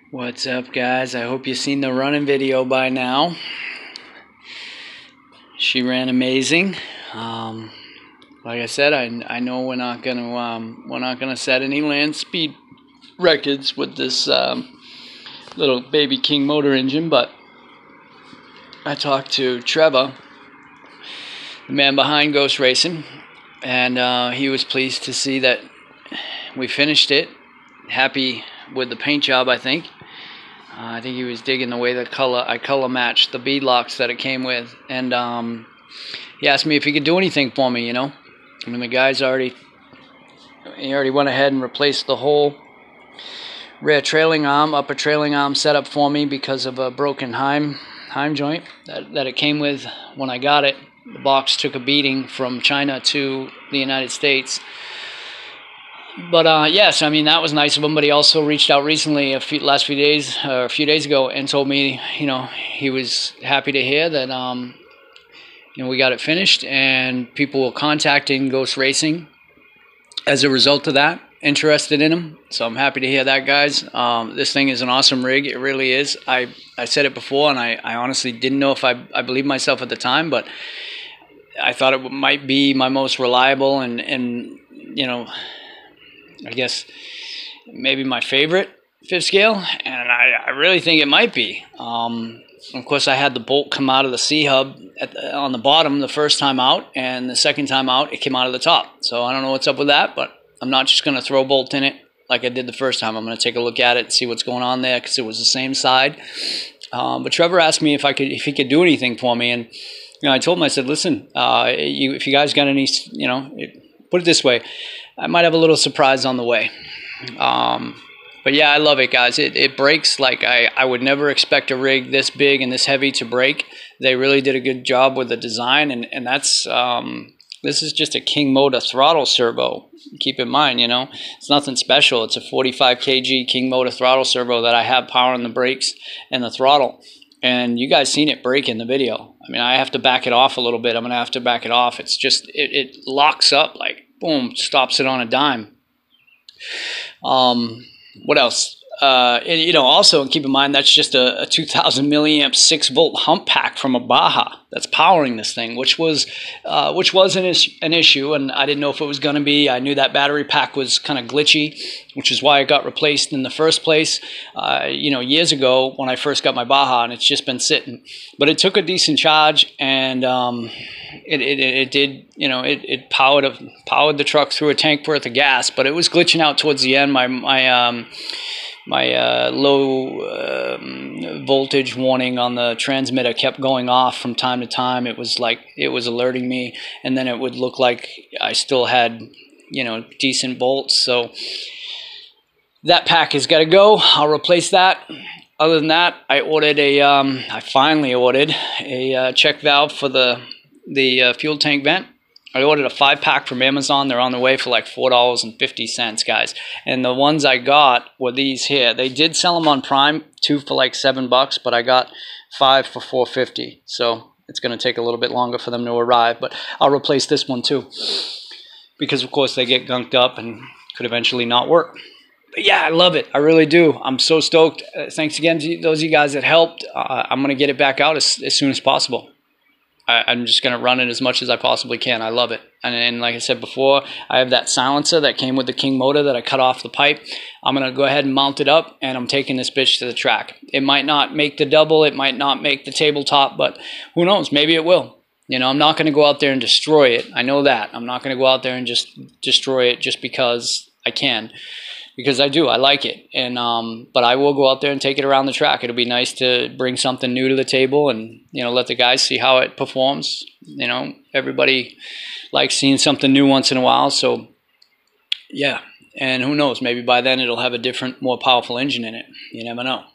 What's up, guys? I hope you've seen the running video by now. She ran amazing. Like I said, I know we're not gonna set any land speed records with this little baby King motor engine, but I talked to Trevor, the man behind Ghost Racing, and he was pleased to see that we finished it. Happy with the paint job, I think. I think he was digging the way that I color matched the beadlocks that it came with, and he asked me if he could do anything for me. I mean, the guy's already went ahead and replaced the whole rear trailing arm, upper trailing arm setup for me because of a broken heim joint that it came with when I got it. The box took a beating from China to the United States. But yes, I mean, that was nice of him. But he also reached out recently, a few days ago, and told me, he was happy to hear that, we got it finished, and people were contacting Ghost Racing as a result of that, interested in him. So I'm happy to hear that, guys. This thing is an awesome rig. It really is. I said it before, and I honestly didn't know if I believed myself at the time, but I thought it might be my most reliable and I guess maybe my favorite fifth scale, and I really think it might be. Of course, I had the bolt come out of the C-hub on the bottom the first time out, and the second time out, it came out of the top. So I don't know what's up with that, but I'm not just going to throw a bolt in it like I did the first time. I'm going to take a look at it and see what's going on there because it was the same side. But Trevor asked me if he could do anything for me, and I told him, I said, listen, if you guys got any, put it this way, I might have a little surprise on the way. But yeah, I love it, guys. It breaks like I would never expect a rig this big and this heavy to break. They really did a good job with the design, and that's this is just a King Motor throttle servo. Keep in mind, it's nothing special. It's a 45 kg King Motor throttle servo that I have powering the brakes and the throttle. And you guys seen it break in the video. I mean, I have to back it off a little bit. I'm going to have to back it off. It's just, it locks up like, boom, stops it on a dime. What else? Also keep in mind that's just a 2,000 milliamp 6-volt hump pack from a Baja that's powering this thing, which was an issue, and I didn't know if it was going to be. I knew that battery pack was kind of glitchy, which is why it got replaced in the first place. Years ago when I first got my Baja, and it's just been sitting. But it took a decent charge, and it did. It powered the truck through a tank worth of gas, but it was glitching out towards the end. My low voltage warning on the transmitter kept going off from time to time. It was like it was alerting me, and then it would look like I still had, decent volts. So that pack has got to go. I'll replace that. Other than that, I finally ordered a check valve for the fuel tank vent. I ordered a 5-pack from Amazon. They're on the way for like $4.50, guys. And the ones I got were these here. They did sell them on Prime, 2 for like $7, but I got 5 for $4.50. So it's going to take a little bit longer for them to arrive, but I'll replace this one too, because of course they get gunked up and could eventually not work. But yeah, I love it. I really do. I'm so stoked. Thanks again to those of you guys that helped. I'm going to get it back out as soon as possible. I'm just going to run it as much as I possibly can. I love it. And like I said before, I have that silencer that came with the King motor that I cut off the pipe. I'm going to go ahead and mount it up, and I'm taking this bitch to the track. It might not make the double. It might not make the tabletop, but who knows? Maybe it will. I'm not going to go out there and destroy it. I know that. I'm not going to go out there and just destroy it just because I can. Because I do, I like it, and but I will go out there and take it around the track. It'll be nice to bring something new to the table, and let the guys see how it performs. Everybody likes seeing something new once in a while, so yeah. And who knows? Maybe by then it'll have a different, more powerful engine in it. You never know.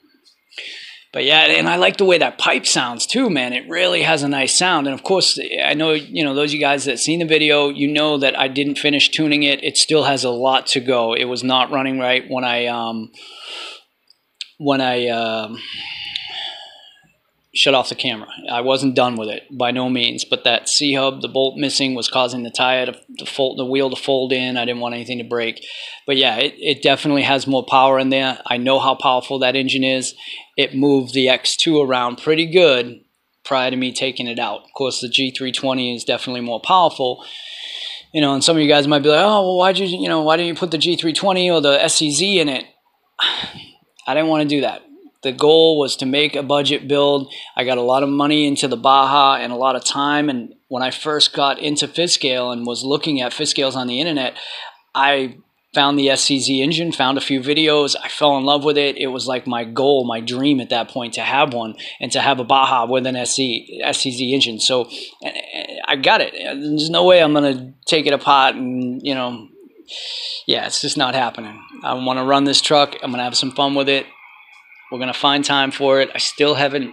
But yeah, and I like the way that pipe sounds too, man. It really has a nice sound. And of course, I know, those of you guys that seen the video, that I didn't finish tuning it. It still has a lot to go. It was not running right when I shut off the camera. I wasn't done with it by no means, but that C-hub, the bolt missing, was causing the tire to fold, the wheel to fold in. I didn't want anything to break. But yeah, it definitely has more power in there. I know how powerful that engine is. It moved the X2 around pretty good prior to me taking it out. Of course, the G320 is definitely more powerful. You know, and some of you guys might be like, oh, well, why didn't you put the G320 or the SCZ in it? I didn't want to do that. The goal was to make a budget build. I got a lot of money into the Baja and a lot of time. And when I first got into Fitzgerald and was looking at Fitzgeralds on the internet, I found the SCZ engine, found a few videos. I fell in love with it. It was like my goal, my dream at that point, to have one and to have a Baja with an SCZ engine. So I got it. There's no way I'm going to take it apart and, you know, yeah, it's just not happening. I want to run this truck. I'm going to have some fun with it. We're going to find time for it. I still haven't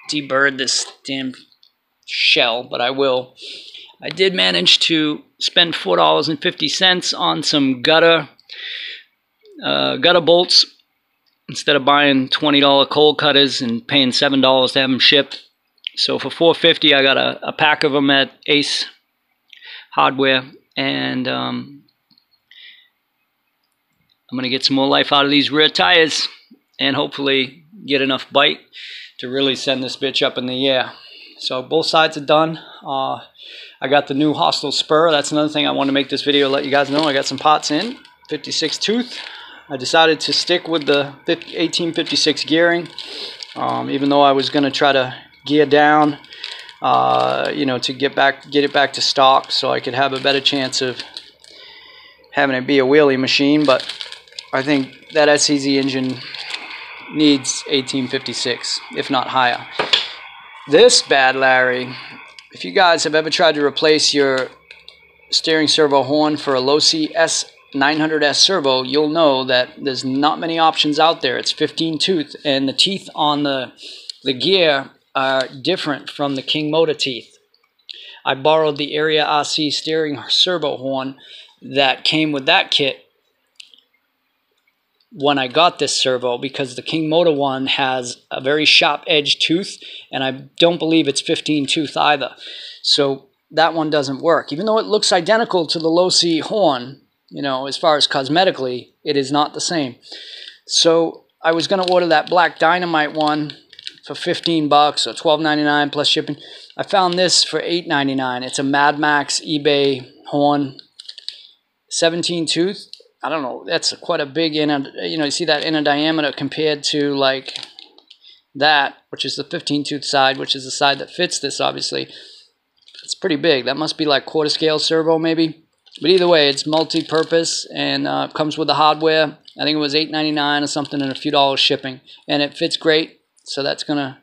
deburred this damn shell, but I will. I did manage to spend $4.50 on some gutter bolts instead of buying $20 cold cutters and paying $7 to have them shipped. So for $4.50, I got a pack of them at Ace Hardware, and I'm going to get some more life out of these rear tires and hopefully get enough bite to really send this bitch up in the air. So both sides are done. I got the new Hostile spur. That's another thing I want to make this video, let you guys know. I got some parts in, 56 tooth. I decided to stick with the 1856 gearing, even though I was going to try to gear down, you know, to get it back to stock so I could have a better chance of having it be a wheelie machine. But I think that SCZ engine needs 1856, if not higher. This bad Larry, if you guys have ever tried to replace your steering servo horn for a Losi S900S servo, you'll know that there's not many options out there. It's 15 tooth, and the teeth on the gear are different from the King Motor teeth. I borrowed the Area RC steering servo horn that came with that kit when I got this servo, because the King Motor one has a very sharp edge tooth, and I don't believe it's 15 tooth either. So that one doesn't work. Even though it looks identical to the Losi horn, you know, as far as cosmetically, it is not the same. So I was going to order that Black Dynamite one for 15 bucks or $12.99 plus shipping. I found this for $8.99. It's a Mad Max eBay horn, 17 tooth. I don't know, that's quite a big inner, you know, you see that inner diameter compared to like that, which is the 15 tooth side, which is the side that fits this, obviously. It's pretty big. That must be like quarter scale servo maybe. But either way, it's multi-purpose and comes with the hardware. I think it was $8.99 or something and a few dollars shipping. And it fits great, so that's gonna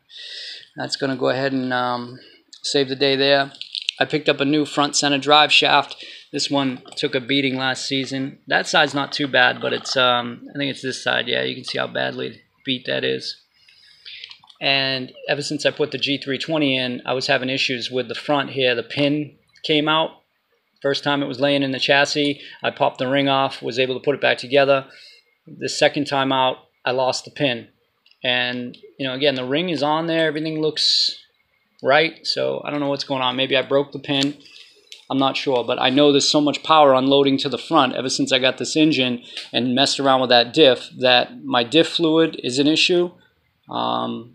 go ahead and save the day there. I picked up a new front center drive shaft. This one took a beating last season. That side's not too bad, but it's I think it's this side. Yeah, you can see how badly beat that is. And ever since I put the G320 in, I was having issues with the front here. The pin came out. First time it was laying in the chassis, I popped the ring off, was able to put it back together. The second time out, I lost the pin. And, you know, again, the ring is on there. Everything looks right. So I don't know what's going on. Maybe I broke the pin. I'm not sure, but I know there's so much power unloading to the front ever since I got this engine and messed around with that diff, that my diff fluid is an issue, and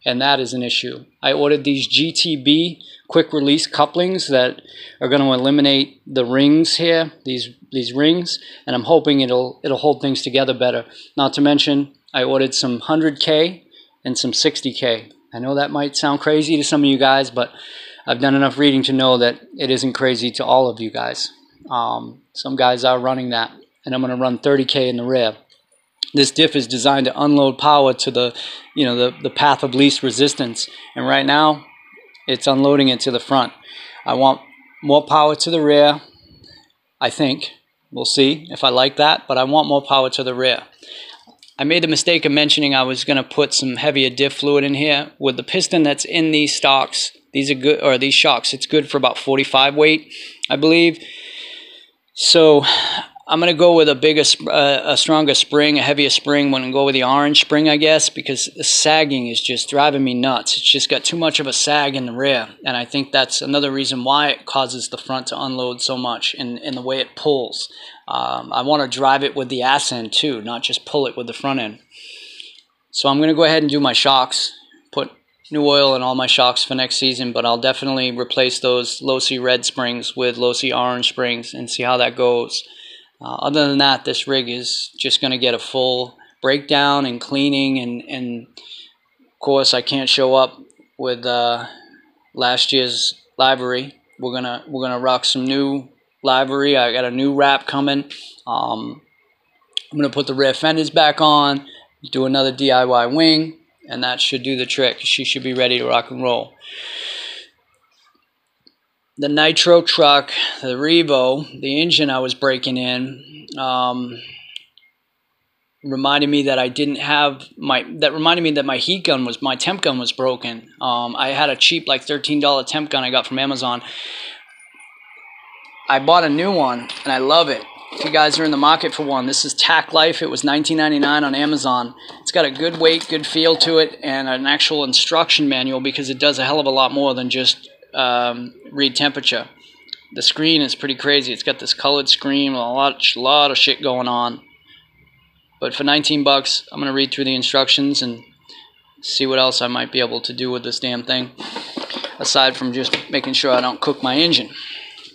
that is an issue. I ordered these GTB quick release couplings that are going to eliminate the rings here, these rings, and I'm hoping it'll hold things together better. Not to mention, I ordered some 100K and some 60K. I know that might sound crazy to some of you guys, but I've done enough reading to know that it isn't crazy to all of you guys. Some guys are running that, and I'm going to run 30K in the rear. This diff is designed to unload power to the, you know, the path of least resistance, and right now it's unloading it to the front. I want more power to the rear. I think we'll see if I like that, but I want more power to the rear. I made the mistake of mentioning I was going to put some heavier diff fluid in here. With the piston that's in these stocks, these are good, or these shocks, it's good for about 45 weight, I believe. So I'm going to go with a stronger spring, a heavier spring. I'm going to go with the orange spring, I guess, because the sagging is just driving me nuts. It's just got too much of a sag in the rear, and I think that's another reason why it causes the front to unload so much in the way it pulls. I want to drive it with the ass end too, not just pull it with the front end. So I'm going to go ahead and do my shocks, put new oil in all my shocks for next season, but I'll definitely replace those Losi red springs with Losi orange springs and see how that goes. Other than that, this rig is just going to get a full breakdown and cleaning, and of course I can't show up with last year's livery. We're gonna rock some new livery. I got a new wrap coming. I'm gonna put the rear fenders back on, do another DIY wing, and that should do the trick. She should be ready to rock and roll. The Nitro truck, the Revo, the engine I was breaking in, reminded me that I didn't have my, that reminded me that my heat gun was, my temp gun was broken. I had a cheap like $13 temp gun I got from Amazon. I bought a new one and I love it. If you guys are in the market for one, this is Tac Life. It was $19.99 on Amazon. It's got a good weight, good feel to it, and an actual instruction manual because it does a hell of a lot more than just read temperature. The screen is pretty crazy. It's got this colored screen with a lot of shit going on. But for 19 bucks, I'm gonna read through the instructions and see what else I might be able to do with this damn thing, aside from just making sure I don't cook my engine.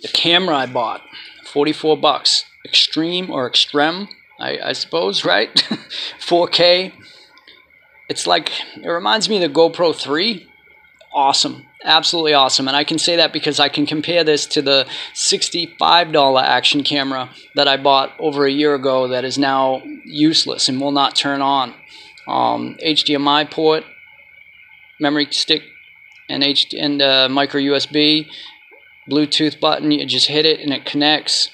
The camera I bought, 44 bucks. Extreme or Extreme, I suppose, right? 4K. It's like, it reminds me of the GoPro 3. Awesome, absolutely awesome. And I can say that because I can compare this to the $65 action camera that I bought over a year ago that is now useless and will not turn on. HDMI port, memory stick, and micro USB, Bluetooth button. You just hit it and it connects.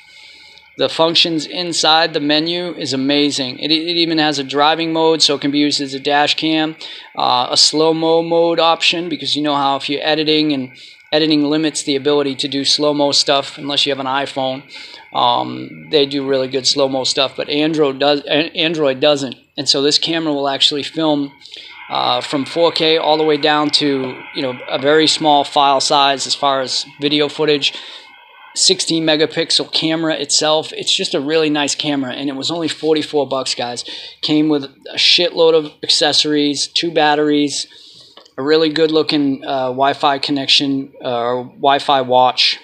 The functions inside the menu is amazing. It even has a driving mode, so it can be used as a dash cam, a slow-mo mode option, because you know how if you're editing, and editing limits the ability to do slow-mo stuff unless you have an iPhone. They do really good slow-mo stuff, but Android doesn't. And so this camera will actually film from 4K all the way down to, you know, a very small file size as far as video footage. 16 megapixel camera itself. It's just a really nice camera, and it was only 44 bucks, guys. Came with a shitload of accessories, 2 batteries, a really good looking Wi-Fi connection, or Wi-Fi watch.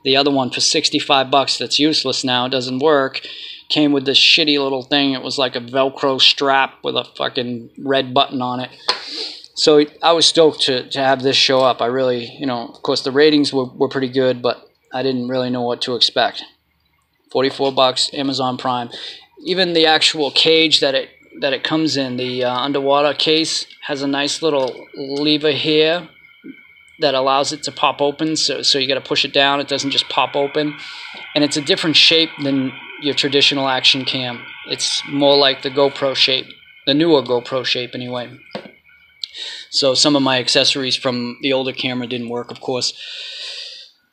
The other one for 65 bucks that's useless now, doesn't work. Came with this shitty little thing. It was like a Velcro strap with a fucking red button on it. So I was stoked to have this show up. I really, you know, of course the ratings were pretty good, but I didn't really know what to expect. 44 bucks, Amazon Prime. Even the actual cage that it comes in, the underwater case, has a nice little lever here that allows it to pop open. So you got to push it down. It doesn't just pop open. And it's a different shape than your traditional action cam. It's more like the GoPro shape, the newer GoPro shape anyway. So some of my accessories from the older camera didn't work, of course.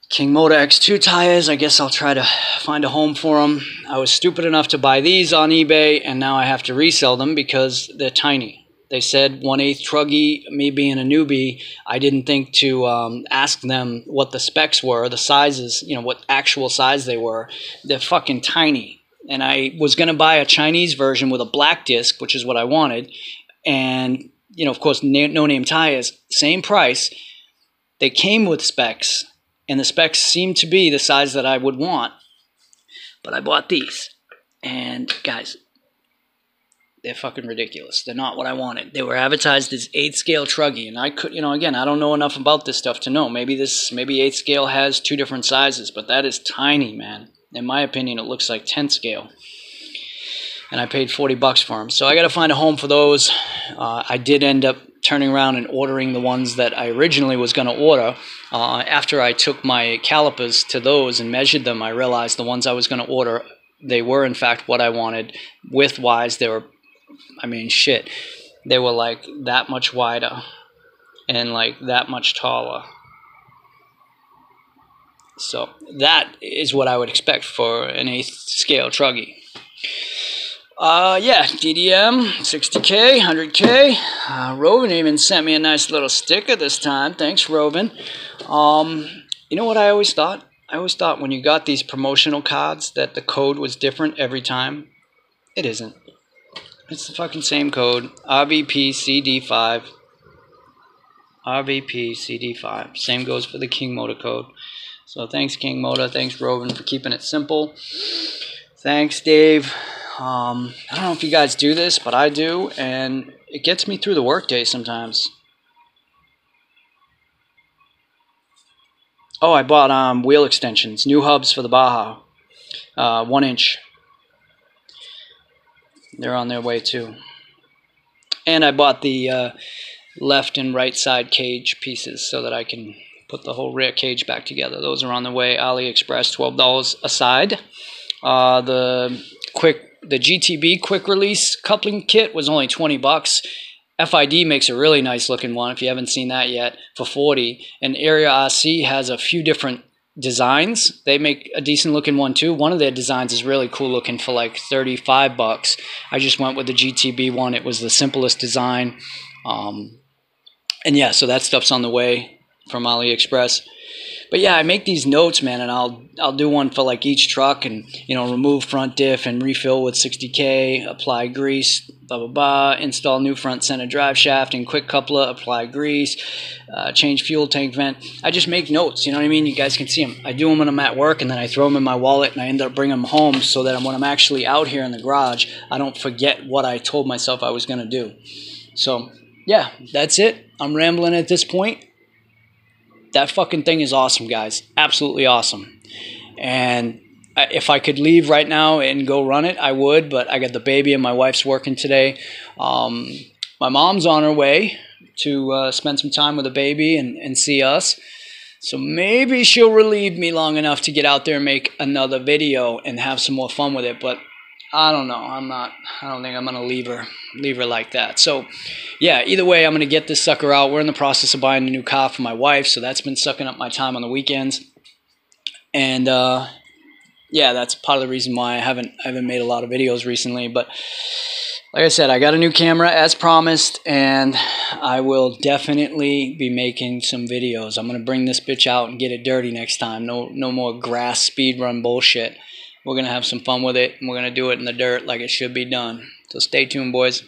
King Motor X2 tires, I guess I'll try to find a home for them. I was stupid enough to buy these on eBay, and now I have to resell them because they're tiny. They said 1/8 truggy. Me being a newbie, I didn't think to ask them what the specs were, the sizes, you know, what actual size they were. They're fucking tiny. And I was going to buy a Chinese version with a black disc, which is what I wanted. And, you know, of course, no-name tires, same price. They came with specs. And the specs seem to be the size that I would want. But I bought these. And, guys, they're fucking ridiculous. They're not what I wanted. They were advertised as 8th scale truggy. And I could, you know, again, I don't know enough about this stuff to know. Maybe 8th scale has 2 different sizes. But that is tiny, man. In my opinion, it looks like 10th scale. And I paid 40 bucks for them. So I got to find a home for those. I did end up turning around and ordering the ones that I originally was going to order. After I took my calipers to those and measured them, I realized the ones I was going to order, they were in fact what I wanted. Width-wise, they were, I mean, shit. They were like that much wider and like that much taller. So that is what I would expect for an 8th scale truggy. Yeah, DDM, 60K, 100K. Rovin even sent me a nice little sticker this time. Thanks, Rovin. You know what I always thought? I always thought when you got these promotional cards that the code was different every time. It isn't. It's the fucking same code. RVPCD5. RVPCD5. Same goes for the King Motor code. So thanks, King Motor. Thanks, Rovin, for keeping it simple. Thanks, Dave. I don't know if you guys do this, but I do, and it gets me through the workday sometimes. Oh, I bought wheel extensions, new hubs for the Baja, 1 inch. They're on their way too. And I bought the left and right side cage pieces so that I can put the whole rear cage back together. Those are on the way. AliExpress, $12 a side. The GTB quick release coupling kit was only 20 bucks. FID makes a really nice looking one if you haven't seen that yet for 40. And Area RC has a few different designs. They make a decent looking one too. One of their designs is really cool looking for like 35 bucks. I just went with the GTB one. It was the simplest design. And yeah, so that stuff's on the way from AliExpress. But yeah, I make these notes, man, and I'll do one for like each truck, and remove front diff and refill with 60K, apply grease, blah blah blah, install new front center drive shaft and quick coupler, apply grease, change fuel tank vent. I just make notes, you know what I mean? You guys can see them. I do them when I'm at work, and then I throw them in my wallet, and I end up bringing them home so that when I'm actually out here in the garage, I don't forget what I told myself I was going to do. So yeah, that's it. I'm rambling at this point. That fucking thing is awesome, guys. Absolutely awesome. And if I could leave right now and go run it, I would, but I got the baby and my wife's working today. My mom's on her way to spend some time with the baby and see us. So maybe she'll relieve me long enough to get out there and make another video and have some more fun with it, but I don't know. I don't think I'm going to leave her like that. So, yeah, either way, I'm going to get this sucker out. We're in the process of buying a new car for my wife, so that's been sucking up my time on the weekends. And, yeah, that's part of the reason why I haven't made a lot of videos recently. But, like I said, I got a new camera as promised, and I will definitely be making some videos. I'm going to bring this bitch out and get it dirty next time. No more grass speed run bullshit. We're going to have some fun with it, and we're going to do it in the dirt like it should be done. So stay tuned, boys.